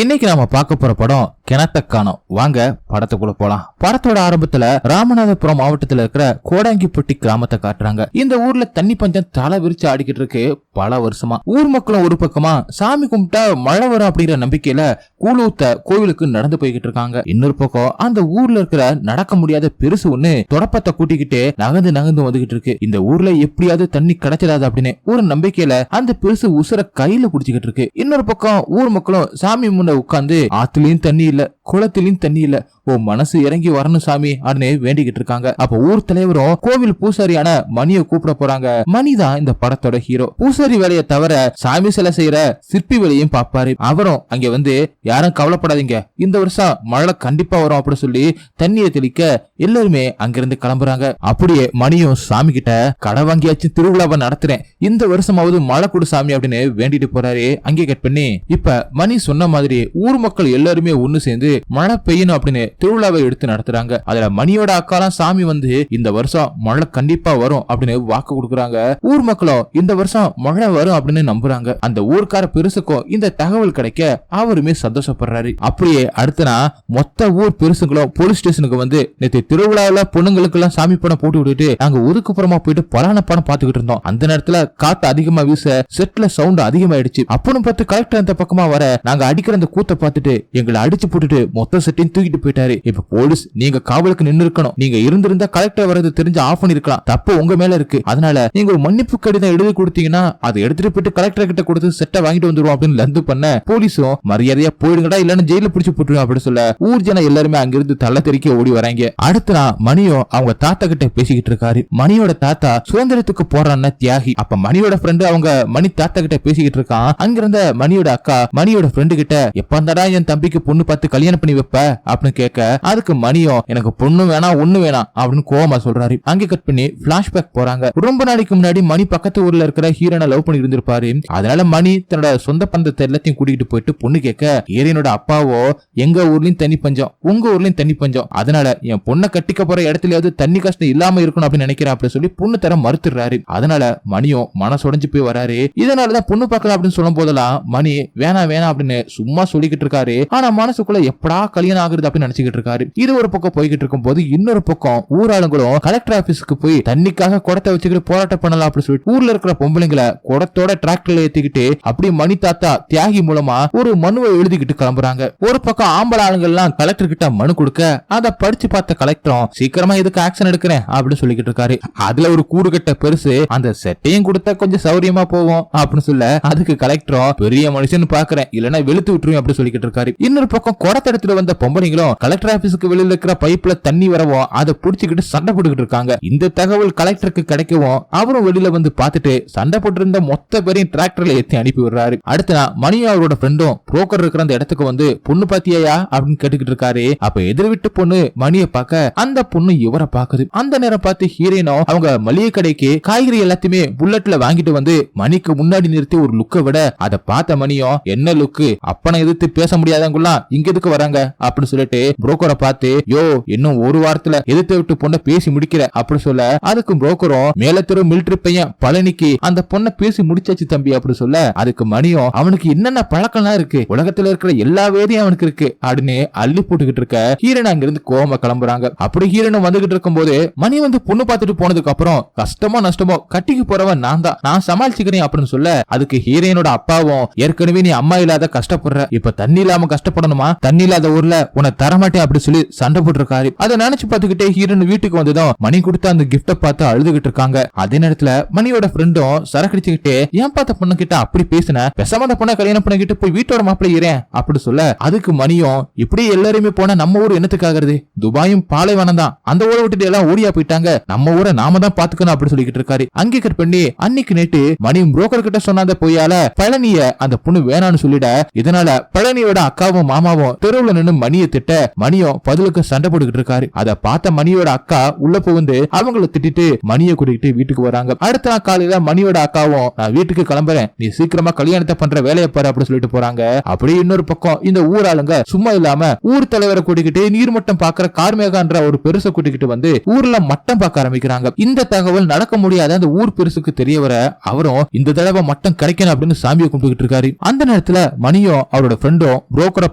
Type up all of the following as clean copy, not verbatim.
இன்னைக்கு நாம பார்க்க போற படம் கிணத்த காணோம். வாங்க படத்துக்குள்ள போலாம். படத்தோட ஆரம்பத்துல ராமநாதபுரம் மாவட்டத்துல இருக்கிற கோடாங்கிப்பட்டி கிராமத்தை காட்டுறாங்க. இந்த ஊர்ல தண்ணி பஞ்சம் தலை விரிச்சு ஆடிக்கிட்டு இருக்கு பல வருஷமா. ஊர் மக்களும் ஒரு பக்கமா சாமி கும்பிட்டா மழை வரும் அப்படிங்கிற நம்பிக்கையில கூழூத்த கோவிலுக்கு நடந்து போய்கிட்டு இருக்காங்க. இன்னொரு பக்கம் அந்த ஊர்ல இருக்கிற நடக்க முடியாத பெருசு ஒண்ணு தொடப்பத்தை கூட்டிக்கிட்டு நகர்ந்து வந்துகிட்டு இருக்கு. இந்த ஊர்ல எப்படியாவது தண்ணி கிடைச்சிடாது அப்படின்னு ஒரு நம்பிக்கையில அந்த பெருசு உசுர கையில குடிச்சுக்கிட்டு இருக்கு. இன்னொரு பக்கம் ஊர் மக்களும் சாமி முன்ன உட்கார்ந்து ஆத்துலயும் தண்ணி இல்ல, குளத்திலயும் தண்ணி இல்ல, ஓ மனசு இறங்கி வரணும் சாமி அப்படின்னு வேண்டிக்கிட்டு இருக்காங்க. அப்ப ஊர் தலைவரும் கோவில் பூசாரியான மணியை கூப்பிட போறாங்க. மணிதான் இந்த படத்தோட ஹீரோ. பூசாரி வேலையை தவிர சாமி சிலை செய்யற சிற்பி வேலையும் பாப்பாரு. அவரும் அங்க வந்து யாரும் கவலைப்படாதீங்க, இந்த வருஷம் மழை கண்டிப்பா வரும் அப்படின்னு சொல்லி தண்ணியை தெளிக்க எல்லாருமே அங்கிருந்து கிளம்புறாங்க. அப்படியே மணியும் சாமி கிட்ட கடை வாங்கியாச்சு திருவிழாவை நடத்துறேன், இந்த வருஷமாவது மழை கொடு சாமி அப்படின்னு வேண்டிட்டு போறாரு. அங்கே கட் பண்ணி இப்ப மணி சொன்ன மாதிரி ஊர் மக்கள் எல்லாருமே ஒண்ணு சேர்ந்து மழை பெய்யணும் அப்படின்னு திருவிழாவை எடுத்து நடத்துறாங்க. அதுல மணியோட அக்காலாம் சாமி வந்து இந்த வருஷம் மழை கண்டிப்பா வரும் அப்படின்னு வாக்கு கொடுக்குறாங்க. ஊர் மக்களும் இந்த வருஷம் மழை வரும் அப்படின்னு நம்புறாங்க. அந்த ஊர்க்கார பெருசுக்கும் இந்த தகவல் கிடைக்க அவருமே சந்தோஷப்படுறாரு. அப்படியே அடுத்தனா மொத்த ஊர் பெருசுங்களும் போலீஸ் ஸ்டேஷனுக்கு வந்து நேற்று திருவிழாவில பொண்ணுங்களுக்கு எல்லாம் சாமி படம் போட்டு விட்டுட்டு நாங்க ஒதுக்குப்புறமா போயிட்டு பலான படம் பாத்துக்கிட்டு இருந்தோம். அந்த நேரத்துல காத்து அதிகமா வீச செட்ல சவுண்ட் அதிகமாயிடுச்சு. அப்பன்னு பார்த்து கலெக்டர் அந்த பக்கமா வர நாங்க அடிக்கிற அந்த கூத்த பார்த்துட்டு எங்களை அடிச்சு போட்டுட்டு மொத்த செட்டையும் தூக்கிட்டு போயிட்டாரு. இப்ப போலீஸ் நீங்க காவலுக்கு நின்று இருக்கணும், நீங்க இருந்திருந்தா கலெக்டர் வரது தெரிஞ்சு ஆஃப் பண்ணிருக்கலாம், தப்பு உங்க மேல இருக்கு, அதனால நீங்க ஒரு மன்னிப்பு கடிதம் எழுதி கொடுத்தீங்கன்னா அதை எடுத்துட்டு போயிட்டு கலெக்டர் கிட்ட கொடுத்து செட்டை வாங்கிட்டு வந்துருவோம் அப்படின்னு லந்து பண்ண போலீஸும் மரியாதையா போயிடுங்கடா இல்லன்னு ஜெயில பிடிச்சு போட்டுருவோம் அப்படின்னு சொல்ல ஊர் ஜன எல்லாருமே அங்கிருந்து தள்ள தெறிக்க ஓடி வராங்க. அடுத்த நாள் மணியும் அவங்க தாத்தா கிட்ட பேசிக்கிட்டு இருக்காரு. மணியோட தாத்தா சுதந்திரத்துக்கு போறான்னு தியாகி. அப்ப மணியோட ஃப்ரெண்டு அவங்க மணி தாத்தா கிட்ட பேசிக்கிட்டு இருக்கான். அங்கிருந்த மணியோட அக்கா மணியோட ஃப்ரெண்டு கிட்ட எப்பந்தாடா என் தம்பிக்கு பொண்ணு பார்த்து கல்யாணம் பண்ணி வைப்ப அப்படின்னு கேட்க அதுக்கு மணியும் எனக்கு பொண்ணு வேணாம் ஒண்ணு வேணாம் அப்படின்னு கோவமா சொல்றாரு. அங்கே கட் பண்ணி பிளாஷ்பேக் போறாங்க. ரொம்ப நாளைக்கு முன்னாடி மணி பக்கத்து ஊர்ல இருக்கிற ஹீரோனை லவ் பண்ணி இருந்திருப்பாரு. அதனால மணி தன்னோட சொந்த பந்தத்தை எல்லாத்தையும் கூட்டிகிட்டு போயிட்டு பொண்ணு கேட்க ஹீரோனோட அப்பாவோ எங்க ஊர்லயும் தண்ணி பஞ்சம், உங்க ஊர்லயும் தண்ணி பஞ்சம், அதனால என் பொண்ணை கட்டிக்க போற இடத்துலயாவது தண்ணி கஷ்டம் இல்லாம இருக்கணும் அப்படின்னு நினைக்கிறேன் அப்படின்னு சொல்லி பொண்ணு தர மறுத்துறாரு. அதனால மணியும் மனசுடைஞ்சு போய் வராரு. இதனாலதான் பொண்ணு பார்க்கலாம் அப்படின்னு சொல்லும் போதெல்லாம் மணி வேணாம் வேணாம் அப்படின்னு சும்மா சொல்லிக்கிட்டு இருக்காரு. ஆனா மனசுக்குள்ள எப்படா கல்யாணம் ஆகுறது அப்படின்னு நினைச்சுக்கிட்டு இருக்காரு. இது ஒரு பக்கம் போய்கிட்டு இருக்கும் போது இன்னொரு பக்கம் ஊராளுங்களும் கலெக்டர் ஆபீஸ்க்கு போய் தண்ணிக்காக குடத்தை வச்சுக்கிட்டு போராட்டம் பண்ணலாம் அப்படின்னு சொல்லிட்டு ஊர்ல இருக்கிற பொம்பளைங்களை குடத்தோட டிராக்டர்ல ஏத்திக்கிட்டு அப்படி மணி தாத்தா தியாகி மூலமா ஒரு மனுவை எழுதிக்கிட்டு கிளம்புறாங்க. ஒரு பக்கம் ஆம்பளை ஆளுங்கள் எல்லாம் கலெக்டர் கிட்ட மனு கொடுக்க அதை படிச்சு பார்த்த கலெக்டரும் சீக்கிரமா இதுக்கு ஆக்சன் எடுக்கிறேன் அப்படின்னு சொல்லிக்கிட்டு இருக்காரு. அதுல ஒரு கூடு கட்ட பெருசு அந்த செட்டையும் கொடுத்தா கொஞ்சம் சௌரியமா போவோம் அப்படின்னு சொல்ல அதுக்கு கலெக்டரும் பெரிய மனுஷன் பாக்குறேன் இல்லன்னா வெளுத்து விட்டுருவேன் அப்படின்னு சொல்லிக்கிட்டு இருக்காரு. இன்னொரு பக்கம் குடத்தை எடுத்துட்டு வந்த பொம்பளைங்களும் கலெக்டர் ஆபீஸ்க்கு வெளியில இருக்கிற பைப்ல தண்ணி வரவும் அதை புடிச்சுக்கிட்டு சண்டை போட்டுக்கிட்டு இருக்காங்க. இந்த தகவல் கலெக்டருக்கு கிடைக்கவும் அவரும் வெளியில வந்து பார்த்துட்டு சண்டை போட்டு இருந்த மொத்த பேரையும் டிராக்டர்ல ஏத்தி அனுப்பி விடுறாரு. அடுத்த நாள் மணி அவரோட ஃப்ரெண்டும் புரோக்கர் இருக்கிற அந்த இடத்துக்கு வந்து பொண்ணு பாத்தியா அப்படின்னு கேட்டுக்கிட்டு இருக்காரு. அப்ப எதிர் விட்டு பொண்ணு மணியை பார்க்க அந்த பொண்ணு இவரை பாக்குது. அந்த நேரம் பார்த்து ஹீரோயினும் அவங்க மளிகை கடைக்கு காய்கறி எல்லாத்தையுமே புல்லட்ல வாங்கிட்டு வந்து மணிக்கு முன்னாடி நிறுத்தி ஒரு லுக்க விட அதை பார்த்த மணியும் என்ன லுக்கு அப்பனை எதிர்த்து பேச முடியாதவங்கலாம் இங்க எதுக்கு வராங்க அப்படின்னு சொல்லிட்டு புரோக்கரை பார்த்து யோ இன்னும் ஒரு வாரத்துல எதிர்த்து விட்டு பொண்ணை பேசி முடிக்கிற அப்படி சொல்ல அதுக்கு புரோக்கரும் மேலத்தெரு மிலிட்டரி பையன் பழனிக்கு அந்த பொண்ணை பேசி முடிச்சாச்சு தம்பி அப்படி சொல்ல அதுக்கு மணியும் அவனுக்கு என்னென்ன பழக்கம்லாம் இருக்கு உலகத்துல இருக்கிற எல்லா வேதியும் அவனுக்கு இருக்கு அப்படின்னு அள்ளி போட்டுக்கிட்டு இருக்க ஹீரோன் அங்கிருந்து கோவமா கிளம்புறாங்க. அப்படி ஹீரோன் வந்துகிட்டு இருக்கும் போது மணி வந்து பொண்ணு பார்த்துட்டு போனதுக்கு அப்புறம் கஷ்டமோ நஷ்டமோ கட்டிக்கு போறவன் நான் தான், நான் சமாளிச்சுக்கிறேன் அப்படின்னு சொல்ல அதுக்கு ஹீரோனோட அப்பாவும் ஏற்கனவே நீ அம்மா இல்லாத கஷ்டப்படுற, இப்ப தண்ணி இல்லாம கஷ்டப்படணுமா, தண்ணி இல்லாத ஊர்ல உன்னை தரமாட்டேன் அப்படி சொல்லி சண்டை போட்டுருக்காரு. அதை நினைச்சு பார்த்துக்கிட்டே ஹீரோன் வீட்டுக்கு வந்ததும் மணி கொடுத்த அந்த கிஃப்ட பார்த்து அழுதுகிட்டு இருக்காங்க. அதே நேரத்துல மணியோட ஃப்ரெண்டும் சரக்கடிச்சுக்கிட்டே ஏன் பார்த்த பொண்ணு கிட்ட அப்படி பேசின, பெசாம பொண்ணை கல்யாணம் பண்ணிக்கிட்டு போய் வீட்டோட மாப்பிள்ளை ஏறேன் அப்படி சொல்ல அதுக்கு மணியும் இப்படி எல்லாருமே போனா நம்ம ஊர் என்னத்துக்காகிறது, துபாயும் பாலைவனம் தான், அந்த ஊரை விட்டுட்டு எல்லாம் ஓடியா போயிட்டாங்க, நம்ம ஊரை நாம தான் பாத்துக்கணும் அப்படி சொல்லிக்கிட்டு இருக்காரு. அங்கே கட் பண்ணி அன்னைக்கு நேட்டு மணி புரோக்கர் கிட்ட சொன்ன பொய்யால பழனிய அந்த பொண்ணு வேணான்னு சொல்லிட இதனால பழனியோட அக்காவும் மாமாவும் தெருவுல நின்னு மணியை திட்ட மணியும் பதிலுக்கு சண்டை போட்டுக்கிட்டு இருக்காரு. அதை பார்த்த மணியோட அக்கா உள்ள புகுந்து அவங்கள திட்டிட்டு மணியை கூட்டிட்டு வீட்டுக்கு வராங்க. அடுத்த நாள் காலையில மணியோட அக்காவும் நான் வீட்டுக்கு கிளம்புறேன், நீ சீக்கிரமா கல்யாணத்தை பண்ற வேலையை பாரு அப்படின்னு சொல்லிட்டு போறாங்க. அப்படியே இன்னொரு பக்கம் இந்த ஊர் ஆளுங்க சும்மா இல்லாம ஊர் தலைவரை கூட்டிக்கிட்டு நீர்மட்டம் பாக்குற கார்மேகான்ற ஒரு பெருசை கூட்டிக்கிட்டு வந்து ஊர்ல மட்டம் பார்க்க ஆரம்பிக்கிறாங்க. இந்த தகவல் நடக்க முடியாத அந்த ஊர் பெருசுக்கு தெரிய வர அவரும் இந்த தடவை மட்டம் கிடைக்கணும் அப்படின்னு சாமியை கும்பிட்டுக்கிட்டு இருக்காரு. அந்த நேரத்துல மணியும் அவரோட ஃப்ரெண்டும் புரோக்கரை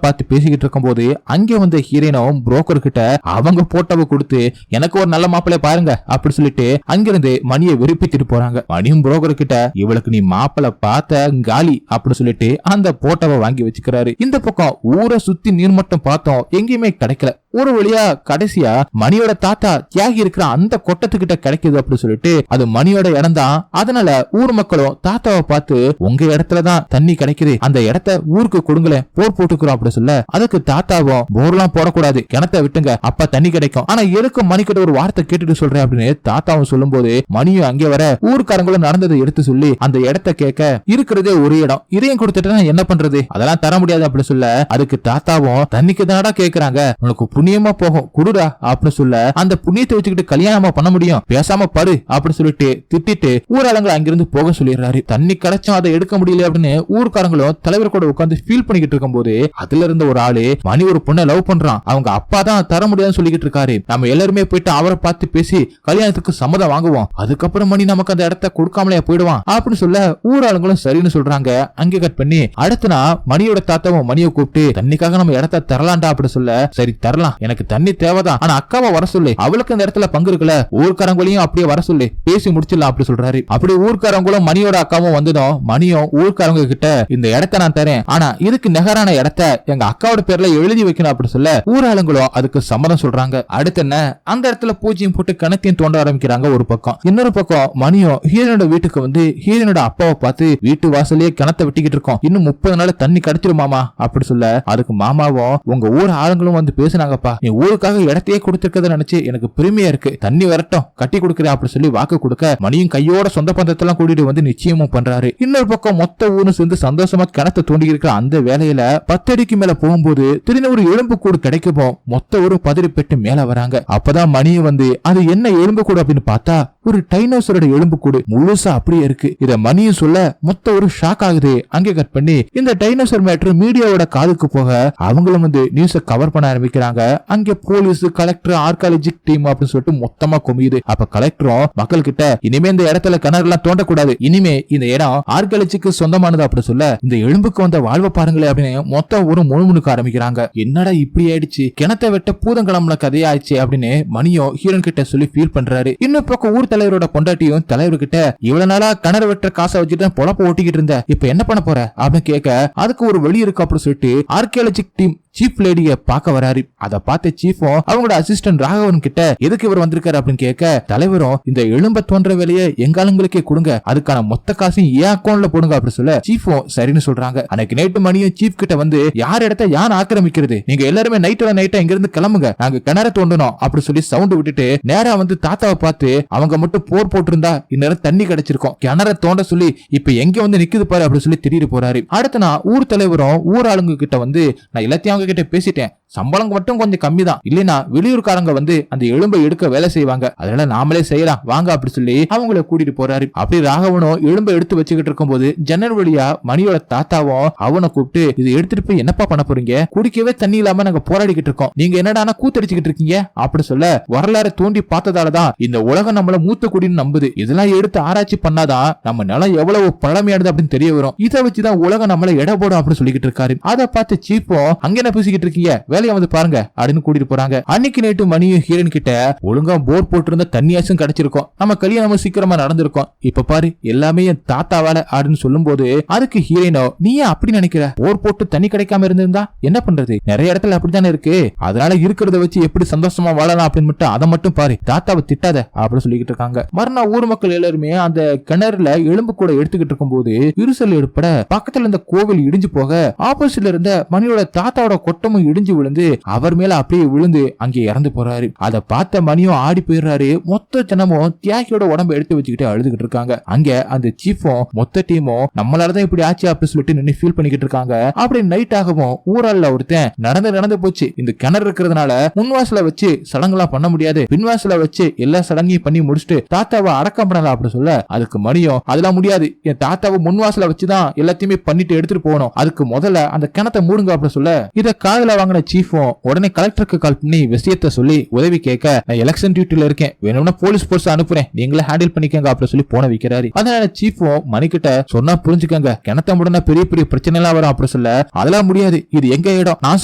பார்த்து பேசிக்கிட்டு இருக்கும் போது அங்கே வந்த ஹீரோயினும் புரோக்கர் கிட்ட அவங்க போட்டோவை கொடுத்து எனக்கு ஒரு நல்ல மாப்பிள்ளைய பாருங்க அப்படி சொல்லிட்டு அங்கிருந்து மணியை வெறுப்பித்துட்டு போறாங்க. மணியும் புரோக்கர் கிட்ட இவளுக்கு நீ மாப்பிள்ளை பார்த்த காலி அப்படின்னு சொல்லிட்டு அந்த போட்டோவை வாங்கி வச்சுக்கிறாரு. இந்த பக்கம் ஊரை சுத்தி நீர்மட்டம் பார்த்தோம், எங்கேயுமே கிடைக்கல. ஒரு வழியா கடைசியா மணியோட தாத்தா தியாகி இருக்கிற அந்த கொட்டத்துக்கிட்ட கிடைக்குது அப்படின்னு சொல்லிட்டு அது மணியோட இடம் தான். அதனால ஊர் மக்களும் தாத்தாவை பார்த்து உங்க இடத்துலதான் தண்ணி கிடைக்குது, அந்த இடத்த ஊருக்கு கொடுங்களேன், போர் போட்டுக்கிறோம் அப்படி சொல்ல அதுக்கு தாத்தாவும் போர்லாம் போடக்கூடாது, கிணத்தை விட்டுங்க, அப்ப தண்ணி கிடைக்கும். ஆனா எதுக்கு மணிக்கிட்ட ஒரு வார்த்தை கேட்டுட்டு சொல்றேன் அப்படின்னு தாத்தாவும் சொல்லும் போது மணியும் அங்கே வர ஊர்க்காரங்களும் நடந்ததை எடுத்து சொல்லி அந்த இடத்த கேட்க இருக்கிறதே ஒரு இடம், இதையும் கொடுத்துட்டா என்ன பண்றது, அதெல்லாம் தர முடியாது அப்படின்னு சொல்ல அதுக்கு தாத்தாவும் தண்ணிக்கு தானடா கேக்குறாங்க, உனக்கு புண்ணியமா போகும் குடுடா அப்படின்னு சொல்ல அந்த புண்ணியத்தை வச்சுக்கிட்டு கல்யாணமா பண்ண முடியும், பேசாம பாரு அப்படின்னு சொல்லிட்டு திட்டிட்டு ஊராளங்களை அங்கிருந்து போக சொல்லிடுறாரு. தண்ணி கிடைச்சும் அதை எடுக்க முடியல அப்படின்னு ஊர்க்காரங்களும் தலைவர் கூட உட்கார்ந்து ஃபீல் பண்ணிக்கிட்டு இருக்கும் போது அதுல இருந்த ஒரு ஆளு மணி ஒரு பொண்ணை லவ் பண்றான், அவங்க அப்பா தான் தர முடியாதுன்னு சொல்லிக்கிட்டு இருக்காரு, நம்ம எல்லாருமே போயிட்டு அவரை பார்த்து பேசி கல்யாணத்துக்கு சம்மதம் வாங்குவோம், அதுக்கப்புறம் மணி நமக்கு அந்த இடத்த கொடுக்காமலே போயிடுவான் அப்படின்னு சொல்ல ஊராளுங்களும் சரின்னு சொல்றாங்க. அங்கே கட் பண்ணி அடுத்த நாள் மணியோட தாத்தாவும் மணியை கூப்பிட்டு தண்ணிக்காக நம்ம இடத்த தரலாண்டா அப்படின்னு சொல்ல சரி தரலாம், எனக்கு தண்ணி தேவைதான், ஆனா அக்காவை வர சொல்லு, அவளுக்கு இந்த இடத்துல பங்கு இருக்குல்ல, ஊர்க்காரங்களையும் அப்படியே வர சொல்லு, பேசி முடிச்சிடலாம் அப்படி சொல்றாரு. அப்படி ஊர்க்காரங்களும் மணியோட அக்காவும் வந்ததும் மணியும் ஊர்க்காரங்க கிட்ட இந்த இடத்த நான் தரேன், ஆனா இதுக்கு நிகரான இடத்த எங்க அக்காவோட பேர்ல எழுதி வைக்கணும் அப்படி சொல்ல ஊராளுங்களும் அதுக்கு சம்மதம் சொல்றாங்க. அடுத்து என்ன அந்த இடத்துல பூஜையும் போட்டு கணக்கையும் தோண்ட ஆரம்பிக்கிறாங்க ஒரு பக்கம். இன்னொரு பக்கம் மணியும் ஹீரோனோட வீட்டுக்கு வந்து ஹீரோனோட அப்பாவை பார்த்து வீட்டு வாசலையே கிணத்தை வெட்டிக்கிட்டு இருக்கோம், இன்னும் 30 நாள் தண்ணி கிடைச்சிருமாமா அப்படி சொல்ல அதுக்கு மாமாவும் உங்க ஊர் ஆளுங்களும் வந்து பேசினாங்கப்பா, நீ ஊருக்காக இடத்தையே கொடுத்திருக்கத நினைச்சு எனக்கு பெருமையா இருக்கு, தண்ணி வரட்டும் கட்டி கொடுக்கிறேன் அப்படி சொல்லி வாக்கு கொடுக்க மணியும் கையோட சொந்த பந்தத்தெல்லாம் கூட்டிட்டு வந்து நிச்சயமும் பண்றாரு. இன்னொரு பக்கம் மொத்த ஊரும் சேர்ந்து சந்தோஷமா கிணத்தை தோண்டி இருக்கிற அந்த வேலையில 10 அடிக்கு மேல போகும்போது திடீர்னு ஒரு எலும்பு கூடு கிடைக்குமோ மொத்த ஊரும் பதறி பெற்று மேல வராங்க. அப்பதான் மணியை வந்து அது என்ன எலும்பு கூடு அப்படின்னு பார்த்தா ஒரு டைனோசரோட எலும்பு கூடு முழுசா அப்படியே இருக்கு. இத மணியும் சொல்ல மொத்த ஒரு ஷாக் ஆகுது. அங்கே கட் பண்ணி இந்த டைனோசர் மேட்டர் மீடியாவோட காதுக்கு போக அவங்களும் வந்து நியூஸ கவர் பண்ண ஆரம்பிக்கிறாங்க. அங்கே போலீஸ் கலெக்டர் ஆர்காலஜிக் டீம் அப்படின்னு சொல்லிட்டு மொத்தமா குமியுது. அப்ப கலெக்டரும் மக்கள் கிட்ட இனிமே இந்த இடத்துல கிணறு எல்லாம் தோண்டக்கூடாது, இனிமே இந்த இடம் ஆர்காலஜிக்கு சொந்தமானது அப்படி சொல்ல இந்த எலும்புக்கு வந்த வாழ்வை பாருங்களே அப்படின்னு மொத்தம் ஒரு முணுமுணுக்க ஆரம்பிக்கிறாங்க. என்னடா இப்படி ஆயிடுச்சு, கிணத்தை வெட்ட பூதங்கிழம்புல கதையாயிடுச்சு அப்படின்னு மணியும் ஹீரோன் கிட்ட சொல்லி ஃபீல் பண்றாரு. இன்னொரு பக்கம் ஊர் தலைவரோட பொண்டாட்டியும் தலைவர்கிட்ட இவ்வளவு நாளா கிணறு வெட்டுற காசை வச்சுட்டு பொழப்ப ஓட்டிக்கிட்டு இருந்த, இப்ப என்ன பண்ண போற அப்படின்னு கேட்க அதுக்கு ஒரு வழி இருக்கு அப்படின்னு சொல்லிட்டு ஆர்கியாலஜிக் டீம் சீஃப் லேடிய பார்க்க வராரு. அதை பார்த்த சீஃபும் அவங்களோட அசிஸ்டன்ட் ராகவன் கிட்ட எதுக்கு இவர் வந்திருக்காரு அப்படின்னு கேட்க தலைவரும் இந்த எலும்ப தோன்ற வேலையை எங்காலங்களுக்கே கொடுங்க, அதுக்கான மொத்த காசையும் ஏன் அக்கௌண்ட்ல போடுங்க அப்படி சொல்ல சீஃபும் சரின்னு சொல்றாங்க. அன்னைக்கு நைட்டு மணியும் சீஃப் கிட்ட வந்து யார் இடத்த யார் ஆக்கிரமிக்கிறது, நீங்க எல்லாருமே நைட்டோட நைட்டா இங்க இருந்து கிளம்புங்க, நாங்க கிணற தோண்டணும் அப்படி சொல்லி சவுண்ட் விட்டுட்டு நேரா வந்து தாத்தாவை பார்த்து அவங்க மட்டும் போர் போட்டிருந்தா இந்நேரம் தண்ணி கிடைச்சிருக்கும், கிணற தோண்ட சொல்லி இப்ப எங்க வந்து நிக்குது பாரு அப்படி சொல்லி திடீர் போறாரு. அடுத்த நான் ஊர் தலைவரும் ஊர் ஆளுங்க கிட்ட வந்து நான் எல்லாத்தையும் அவங்க கிட்ட பேசிட்டேன், சம்பளம் மட்டும் கொஞ்சம் கம்மி தான், இல்லைன்னா வெளியூர்காரங்க வந்து அந்த எலும்பை எடுக்க வேலை செய்வாங்க, அதனால நாமளே செய்யலாம் வாங்க அப்படி சொல்லி அவங்கள கூட்டிட்டு போறாரு. அப்படி ராகவனும் எலும்பை எடுத்து வச்சுக்கிட்டு இருக்கும் போது ஜன்னல் வழியா மணியோட தாத்தாவும் அவனை கூப்பிட்டு இது எடுத்துட்டு போய் என்னப்பா பண்ண போறீங்க, குடிக்கவே தண்ணி இல்லாம நாங்க போராடிக்கிட்டு இருக்கோம், நீங்க என்னடானா கூத்தடிச்சுக்கிட்டு இருக்கீங்க அப்படி சொல்ல வரலாறு தோண்டி பார்த்ததாலதான் இந்த உலகம் நம்மள மூத்த குடின்னு நம்புது, இதெல்லாம் எடுத்து ஆராய்ச்சி பண்ணாதான் நம்ம நிலம் எவ்வளவு பழமையானது அப்படின்னு தெரிய வரும், இதை வச்சுதான் உலகம் நம்மள எடை போடும் அப்படின்னு சொல்லிக்கிட்டு இருக்காரு. அதை பார்த்து சீஃபும் அங்க என்ன பேசிக்கிட்டு இருக்கீங்க வேலையை வந்து பாருங்க அப்படின்னு கூட்டிட்டு போறாங்க. அன்னைக்கு நைட்டு மணியும் ஹீரோன் கிட்ட ஒழுங்கா போர் போட்டு இருந்த தண்ணியாச்சும் கிடைச்சிருக்கும், நம்ம கல்யாணம் சீக்கிரமா நடந்திருக்கும், இப்ப பாரு எல்லாமே என் தாத்தா வேலை அப்படின்னு சொல்லும் போது அதுக்கு ஹீரோனோ நீ ஏன் அப்படி நினைக்கிற, போர் போட்டு தண்ணி கிடைக்காம இருந்திருந்தா என்ன பண்றது, நிறைய இடத்துல அப்படித்தானே இருக்கு, அதனால இருக்கிறத வச்சு எப்படி சந்தோஷமா வாழலாம் அப்படின்னு மட்டும் அதை மட்டும் பாரு, தாத்தாவை திட்டாத அப்படின்னு சொல்லிக்கிட்டு இருக்காங்க. மறுநாள் ஊர் மக்கள் எல்லாருமே அந்த கிணறுல எலும்பு கூட எடுத்துக்கிட்டு இருக்கும் போது விரிசல் ஏற்பட பக்கத்துல இருந்த கோவில் இடிஞ்சு போக ஆப்போசிட்ல இருந்த மணியோட தாத்தாவோட கொட்டமும் இடிஞ்சு விழுந்து அவர் மேல அப்படியே விழுந்து அங்கே இறந்து போறாரு. அதை பார்த்த மணியும் ஆடி போயிடுறாரு. மொத்த ஜனமும் தியாகியோட உடம்பை எடுத்து வச்சுக்கிட்டு அழுதுகிட்டு இருக்காங்க. அங்க அந்த சீஃபும் மொத்த டீமும் நம்மளாலதான் இப்படி ஆச்சு அப்படின்னு சொல்லிட்டு நின்று ஃபீல் பண்ணிக்கிட்டு இருக்காங்க. அப்படி நைட் ஆகவும் ஊரால ஒருத்தன் நடந்து போய் போச்சு. இந்த கிணறு இருக்கிறதுனால முன்வாசல வச்சு சடங்குலாம் பண்ண முடியாது, பின்வாசல வச்சு எல்லா சடங்கையும் பண்ணி முடிச்சுட்டு தாத்தாவை அடக்கம் பண்ணலாம் அப்படி சொல்ல, அதுக்கு மணியும் அதெல்லாம் முடியாது, என் தாத்தாவை முன்வாசல வச்சுதான் எல்லாத்தையுமே பண்ணிட்டு எடுத்துட்டு போகணும், அதுக்கு முதல்ல அந்த கிணத்தை மூடுங்க அப்படி சொல்ல, இத காதுல வாங்கின சீஃபும் உடனே கலெக்டருக்கு கால் பண்ணி விஷயத்த சொல்லி உதவி கேட்க, நான் எலெக்ஷன் டியூட்டில இருக்கேன், வேணும்னா போலீஸ் போர்ஸ் அனுப்புறேன், நீங்களே ஹேண்டில் பண்ணிக்கங்க அப்படி சொல்லி போன வைக்கிறாரு. அதனால சீஃபும் மணிக்கிட்ட சொன்னா புரிஞ்சுக்கங்க, கிணத்த முடினா பெரிய பெரிய பிரச்சனை எல்லாம் வரும் அப்படி சொல்ல, அதெல்லாம் முடியாது, இது எங்க இடம், நான்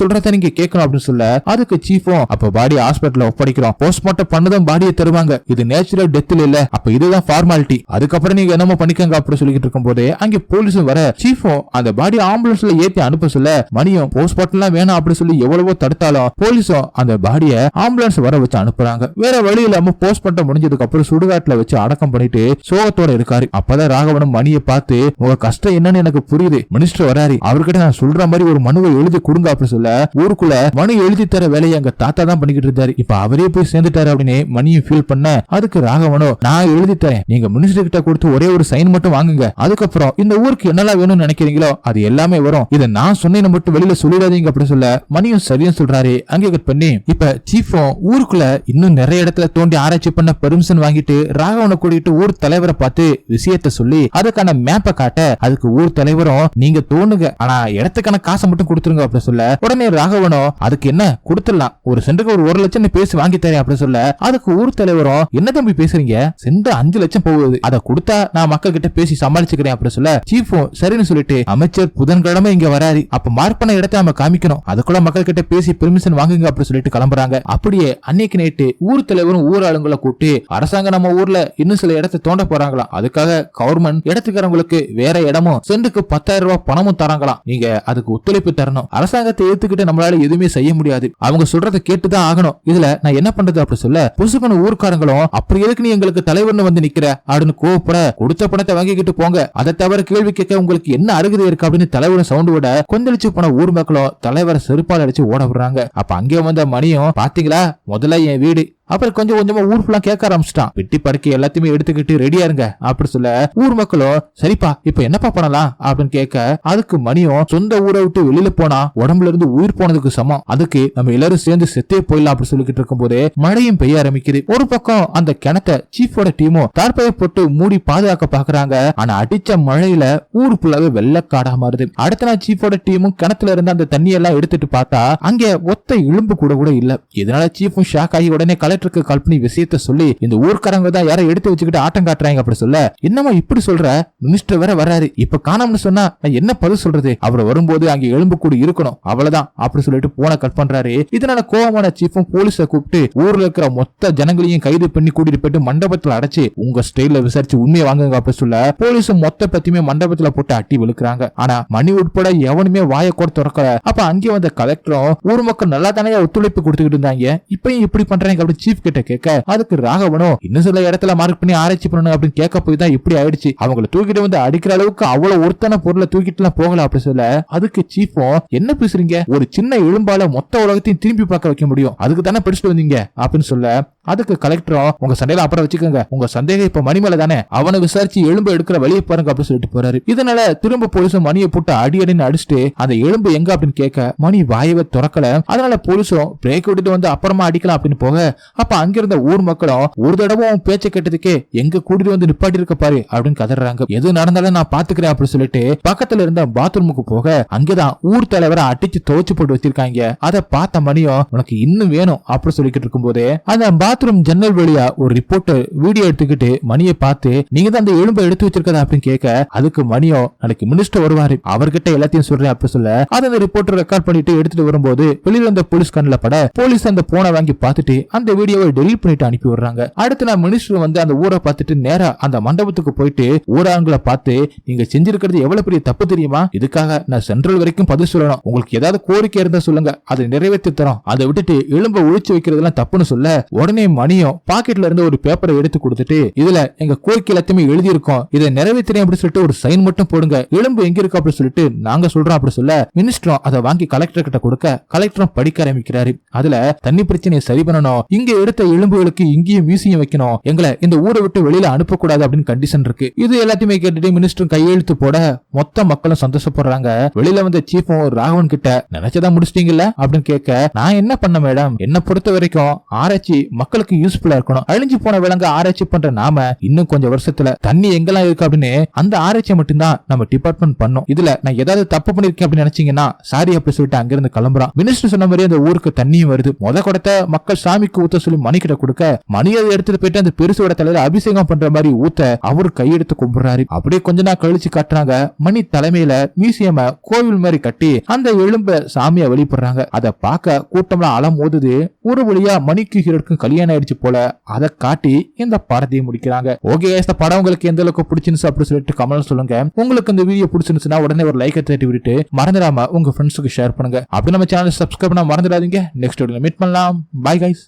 சொல்றத நீங்க கேட்கணும் அப்படின்னு சொல்ல, அதுக்கு சீஃபும் அப்ப பாடி ஹாஸ்பிட்டல்ல ஒப்படைக்கிறோம், போஸ்ட்மார்ட்டம் பண்ணதும் பாடியை தருவாங்க, இது நேச்சுரல் டெத் இல்ல, அப்ப இதுதான் ஃபார்மாலிட்டி, அதுக்கப்புறம் நீங்க என்னமோ பண்ணிக்கங்க அப்படி சொல்லிட்டு இருக்கும் போது அங்க போலீஸும் வர, சீஃபும் அந்த பாடி ஆம்புலன்ஸ்ல ஏத்தி அனுப்ப சொல்ல, மணியும் போஸ்ட்மார்ட்டம் எல்லாம் வேணாம் அப்படி சொல்லி எவ்வளவோ தடுத்தாலும் போலீஸும் அந்த பாடியை ஆம்புலன்ஸ் வர வச்சு அனுப்புறாங்க. வேற வழி இல்லாம போஸ்ட்மார்ட்டம் முடிஞ்சதுக்கு அப்புறம் சுடுகாட்டுல வச்சு அடக்கம் பண்ணிட்டு சோகத்தோட இருக்காரு. அப்பதான் ராகவனும் மணியை பார்த்து, உங்க கஷ்டம் என்னன்னு எனக்கு புரியுது, மினிஸ்டர் வராரு, அவர்கிட்ட நான் சொல்ற மாதிரி ஒரு மனுவை எழுதி கொடுங்க அப்படி சொல்ல, ஊருக்குள்ள மனு எழுதி தர வேலையை எங்க தாத்தா தான் பண்ணிக்கிட்டு இருந்தாரு, இப்ப அவரே போய் சேர்ந்துட்டாரு அப்படின்னு மணியும் ஃபீல் பண்ண, அதுக்கு ராகவனோ நான் எழுதி தரேன், நீங்க மினிஸ்டர் கிட்ட கொடுத்து ஒரே ஒரு சைன் மட்டும் வாங்குங்க, அதுக்கப்புறம் இந்த ஊருக்கு என்னெல்லாம் வேணும்னு நினைக்கிறீங்களோ அது எல்லாமே வரும், இதை நான் சொன்னேன்னு மட்டும் வெளியில சொல்லிடாதீங்க அப்படி சொல்ல, மணியும் சரியா சொல்றாரு. அங்கே கட் பண்ணி இப்ப சீஃபும் ஊருக்குள்ள இன்னும் நிறைய இடத்துல தோண்டி ஆராய்ச்சி பண்ண பெர்மிஷன் வாங்கிட்டு ராகவனை கூட்டிட்டு ஊர் தலைவரை பார்த்து விஷயத்த சொல்லி அதுக்கான மேப்பை காட்ட, அதுக்கு ஊர் தலைவரும் நீங்க தோணுங்க, ஆனா இடத்துக்கான காசை மட்டும் கொடுத்துருங்க அப்படி சொல்ல, உடனே ராகவனோ அதுக்கு என்ன கொடுத்துடலாம், ஒரு சென்ட்டுக்கு ஒரு 1 லட்சம் பேசி வாங்கி தரேன் அப்படி சொல்ல, அதுக்கு ஊர் தலைவரும் என்ன தம்பி பேசுறீங்க, சென்ட் 5 லட்சம் போகுது, அதை கொடுத்தா நான் மக்கள் கிட்ட பேசி சமாளிச்சுக்கிறேன் அப்படி சொல்ல, சீஃபும் சரின்னு சொல்லிட்டு அமைச்சர் புதன்கிழமை இங்க வராரு, அப்ப மார்க் பண்ண இடத்தை நம்ம காமிக்கணும், அதுக்குள்ள மக்கள் கிட்ட பேசி பெர்மிஷன் வாங்குங்க அப்படி சொல்லிட்டு கிளம்புறாங்க. அப்படியே அன்னைக்கு நைட்டு ஊர் தலைவரும் ஊர் ஆளுங்களை கூட்டி, அரசாங்கம் நம்ம ஊர்ல இன்னும் சில இடத்தை தோண்ட போறாங்களாம், அதுக்காக கவர்மெண்ட் இடத்துக்காரங்களுக்கு வேற இடமும் சென்ட்டுக்கு 10,000 ரூபாய் பணமும் தராங்களாம், நீங்க அதுக்கு ஒத்துழைப்பு தரணும், அரசாங்கத்தை ஏத்துக்கிட்டு நம்மளால எதுவுமே செய்ய முடியாது, அவங்க சொல்றதை கேட்டுதான் ஆகணும், இதுல நான் என்ன பண்றது அப்படி சொல்ல, புசுக்கணும் ஊர்க்காரங்களும் அப்படி எதுக்கு நீ எங்களுக்கு தலைவர்னு வந்து நிக்கிற அப்படின்னு கோவப்பட, கொடுத்த பணத்தை வாங்கிக்கிட்டு போங்க, அதை தவிர கேள்வி கேட்க உங்களுக்கு என்ன அருகதை இருக்கு அப்படின்னு தலைவரும் சவுண்ட் விட, கொந்தளிச்சு போன ஊர் மக்களும் தலைவரை செருப்பால் அடிச்சு ஓட விடுறாங்க. அப்ப அங்கே வந்த மணியும் பாத்தீங்களா முதல்ல என் வீடு, அப்புறம் கொஞ்சம் கொஞ்சமா ஊர் ஃபுல்லா கேட்க ஆரம்பிச்சிட்டான், வெட்டி படுக்கை எல்லாத்தையுமே எடுத்துக்கிட்டு ரெடியா இருங்க அப்படி சொல்ல, ஊர் மக்களும் சரிப்பா இப்ப என்னப்பா பண்ணலாம் அப்படின்னு கேட்க, அதுக்கு மணியும் சொந்த ஊரை விட்டு வெளியில போனா உடம்புல இருந்து உயிர் போனதுக்கு சமம், அதுக்கு நம்ம எல்லாரும் சேர்ந்து செத்தே போயிடலாம் அப்படி சொல்லிக்கிட்டு இருக்கும் போது மழையும் பெய்ய ஆரம்பிக்குது. ஒரு பக்கம் அந்த கிணத்தை சீஃபோட டீமும் தார்பையை போட்டு மூடி பாதுகாக்க பாக்குறாங்க, ஆனா அடிச்ச மழையில ஊர் ஃபுல்லாவே வெள்ளக்காடா மாறுது. அடுத்த நாள் சீஃபோட டீமும் கிணத்துல இருந்து அந்த தண்ணியெல்லாம் எடுத்துட்டு பார்த்தா அங்க ஒத்த இழும்பு கூட இல்ல. இதனால சீஃபும் ஷாக் ஆகி உடனே கலெக்டருக்கு கால் பண்ணி விஷயத்த சொல்லி, இந்த ஊர்க்காரங்க தான் யாரை எடுத்து வச்சுக்கிட்டு ஆட்டம் காட்டுறாங்க அப்படி சொல்ல, என்னமா இப்படி சொல்ற, மினிஸ்டர் வேற வராரு, இப்ப காணோம்னு சொன்னா நான் என்ன பதில் சொல்றது, அவர் வரும்போது அங்க எலும்பு கூடி இருக்கணும் அவ்வளவுதான் அப்படி சொல்லிட்டு போன கட் பண்றாரு. இதனால கோவமான சீஃபும் போலீஸை கூப்பிட்டு ஊர்ல இருக்கிற மொத்த ஜனங்களையும் கைது பண்ணி கூட்டிட்டு போயிட்டு மண்டபத்துல அடைச்சு உங்க ஸ்டைல விசாரிச்சு உண்மையை வாங்குங்க அப்படி சொல்ல, போலீஸும் மொத்த பத்தியுமே மண்டபத்துல போட்டு அட்டி விழுக்கிறாங்க. ஆனா மணி உட்பட எவனுமே வாயை கூட திறக்கல. அப்ப அங்கே வந்த கலெக்டரும் ஊர் மக்கள் நல்லா தானே ஒத்துழைப்பு கொடுத்துக்கிட்டு இருந்தாங்க, இப்பயும் இப்படி பண்றாங்க அப்படி சீஃப் கிட்ட கேட்க, அதுக்கு ராகவனும் இன்னும் சில இடத்துல மார்க் பண்ணி ஆராய்ச்சி பண்ணணும் அப்படின்னு கேட்க போய் தான் இப்படி ஆயிடுச்சு, அவங்களை தூக்கிட்டு வந்து அடிக்கிற அளவுக்கு அவ்வளவு ஒருத்தான பொருளை தூக்கிட்டு எல்லாம் போகல அப்படி சொல்ல, அதுக்கு சீஃபும் என்ன பேசுறீங்க, ஒரு சின்ன எலும்பால மொத்த உலகத்தையும் திரும்பி பார்க்க வைக்க முடியும், அதுக்கு தானே படிச்சுட்டு வந்தீங்க அப்படின்னு சொல்ல, அதுக்கு கலெக்டரும் உங்க சண்டையில அப்புறம் வச்சுக்கோங்க, உங்க சந்தேகம் இப்ப மணி மேல தானே, அவனை விசாரிச்சு எலும்பு எடுக்கிற வழியை பாருங்க அப்படின்னு சொல்லிட்டு போறாரு. இதனால திரும்ப போலீஸும் மணியை போட்டு அடின்னு அடிச்சுட்டு அந்த எலும்பு எங்க அப்படின்னு கேட்க, மணி வாயவை திறக்கல. அதனால போலீஸும் பிரேக் விட்டுட்டு வந்து அப்புறமா அடிக்கலாம் அப்படின்னு போக, அப்ப அங்கிருந்த ஊர் மக்களும் ஒரு தடவை பேச்சை கேட்டதுக்கே எங்க கூட்டிட்டு வந்து நிப்பாட்டி இருக்க பாரு அப்படின்னு கதறாங்க. எது நடந்தாலும் நான் பாத்துக்கிறேன் அப்படின்னு சொல்லிட்டு பக்கத்துல இருந்த பாத்ரூமுக்கு போக, அங்கதான் ஊர் தலைவரை அடிச்சு துவச்சு போட்டு வச்சிருக்காங்க. அதை பார்த்த மணியும் உனக்கு இன்னும் வேணும் அப்படின்னு சொல்லிக்கிட்டு இருக்கும் போதே அந்த பாத்ரூம் ஜன்னல் வழியா ஒரு ரிப்போர்ட்டர் வீடியோ எடுத்துக்கிட்டு மணியை பார்த்து, நீங்க தான் அந்த எலும்பை எடுத்து வச்சிருக்கதா அப்படின்னு கேட்க, அதுக்கு மணியும் நாளைக்கு மினிஸ்டர் வருவாரு அவர்கிட்ட எல்லாத்தையும் சொல்றேன் அப்படி சொல்ல, அதை அந்த ரிப்போர்ட்டர் ரெக்கார்ட் பண்ணிட்டு எடுத்துட்டு வரும்போது வெளியில இருந்த போலீஸ் கண்ணில் பட, போலீஸ் அந்த போனை வாங்கி பார்த்துட்டு அந்த வீடியோவை டெலீட் பண்ணிட்டு அனுப்பி விடுறாங்க. அடுத்து நான் மினிஸ்டர் வந்து அந்த ஊரை பார்த்துட்டு நேரா அந்த மண்டபத்துக்கு போயிட்டு ஊராங்களை பார்த்து, நீங்க செஞ்சிருக்கிறது எவ்வளவு பெரிய தப்பு தெரியுமா, இதுக்காக நான் சென்ட்ரல் வரைக்கும் பதில் சொல்லணும், உங்களுக்கு ஏதாவது கோரிக்கை இருந்தா சொல்லுங்க அதை நிறைவேற்றி தரோம், அதை விட்டுட்டு எலும்பை ஒழிச்சு வைக்கிறதெல்லாம் தப்புன்னு சொல்ல, உடனே மணியும் பாக்கெட்ல இருந்து ஒரு பேப்பரை எடுத்து கொடுத்துட்டு, இதுல எங்க கோரிக்கை எல்லாத்தையுமே எழுதி இருக்கோம், இதை நிறைவேற்றேன் அப்படின்னு சொல்லிட்டு ஒரு சைன் மட்டும் போடுங்க, எலும்பு எங்க இருக்கு அப்படின்னு சொல்லிட்டு நாங்க சொல்றோம் அப்படி சொல்ல, மினிஸ்டரும் அதை வாங்கி கலெக்டர் கிட்ட கொடுக்க, கலெக்டரும் படிக்க ஆரம்பிக்கிறாரு. அதுல தண்ணி பிரச்சனையை சரி பண்ணணும், இங்க எடுத்த எலும்புகளுக்கு இங்கேயும் மியூசியம் வைக்கணும், எங்களை இந்த ஊரை விட்டு வெளியில அனுப்பக்கூடாது அப்படின்னு கண்டிஷன் இருக்கு. இது எல்லாத்தையுமே கேட்டுட்டு மினிஸ்டர் கையெழுத்து போட மொத்த மக்களும் சந்தோஷப்படுறாங்க. வெளியில வந்த சீஃபும் ராகவன் கிட்ட நினைச்சதா முடிச்சிட்டீங்கல்ல அப்படின்னு கேட்க, நான் என்ன பண்ண மேடம், என்ன பொறுத்த வரைக்கும் ஆராய்ச்சி மக்களுக்கு யூஸ்ஃபுல்லா இருக்கணும். அழிஞ்சு போன விலங்கு ஆராய்ச்சி பண்ற நாம இன்னும் கொஞ்சம் வருஷத்துல தண்ணி எங்கெல்லாம் இருக்கு அப்படின்னு அந்த ஆராய்ச்சியை மட்டும்தான் நம்ம டிபார்ட்மெண்ட் பண்ணோம். இதுல நான் ஏதாவது தப்பு பண்ணிருக்கேன் அப்படின்னு நினைச்சீங்கன்னா சாரி அப்படி சொல்லிட்டு அங்கிருந்து கிளம்புறான். மினிஸ்டர் சொன்ன மாதிரி அந்த ஊருக்கு தண்ணியும் வருது. முத குடத்தை மக்கள் சாமிக்கு ஊத்த சொல்லி மணி கிட்ட கொடுக்க, மணி அதை எடுத்துட்டு போயிட்டு அந்த பெருசோட தலையில அபிஷேகம் பண்ற மாதிரி ஊத்த அவரு கையெடுத்து கும்பிடுறாரு. அப்படியே கொஞ்ச நாள் கழிச்சு காட்டுறாங்க, மணி தலைமையில மியூசியம் கோவில் மாதிரி கட்டி அந்த எலும்ப சாமியை வெளிப்படுறாங்க. அதை பார்க்க கூட்டம்லாம் அலம் மோதுது. ஒரு வழியா மணிக்கு ஹீரோக்கும் கல்யாணம் ஆயிடுச்சு போல அதை காட்டி இந்த படத்தையும் முடிக்கிறாங்க. ஓகே, இந்த படம் உங்களுக்கு எந்த அளவுக்கு பிடிச்சிருந்துச்சு அப்படின்னு சொல்லிட்டு கமெண்ட் சொல்லுங்க. உங்களுக்கு இந்த வீடியோ பிடிச்சிருந்துச்சுன்னா உடனே ஒரு லைக்கை தட்டி விட்டுட்டு மறந்துடாம உங்க ஃப்ரெண்ட்ஸுக்கு ஷேர் பண்ணுங்க. அப்படி நம்ம சேனல் சப்ஸ்கிரைப் பண்ண மறந்துடாதீங்க. நெக்ஸ்ட் வீடியோல மீட் பண்ணலாம். Bye guys.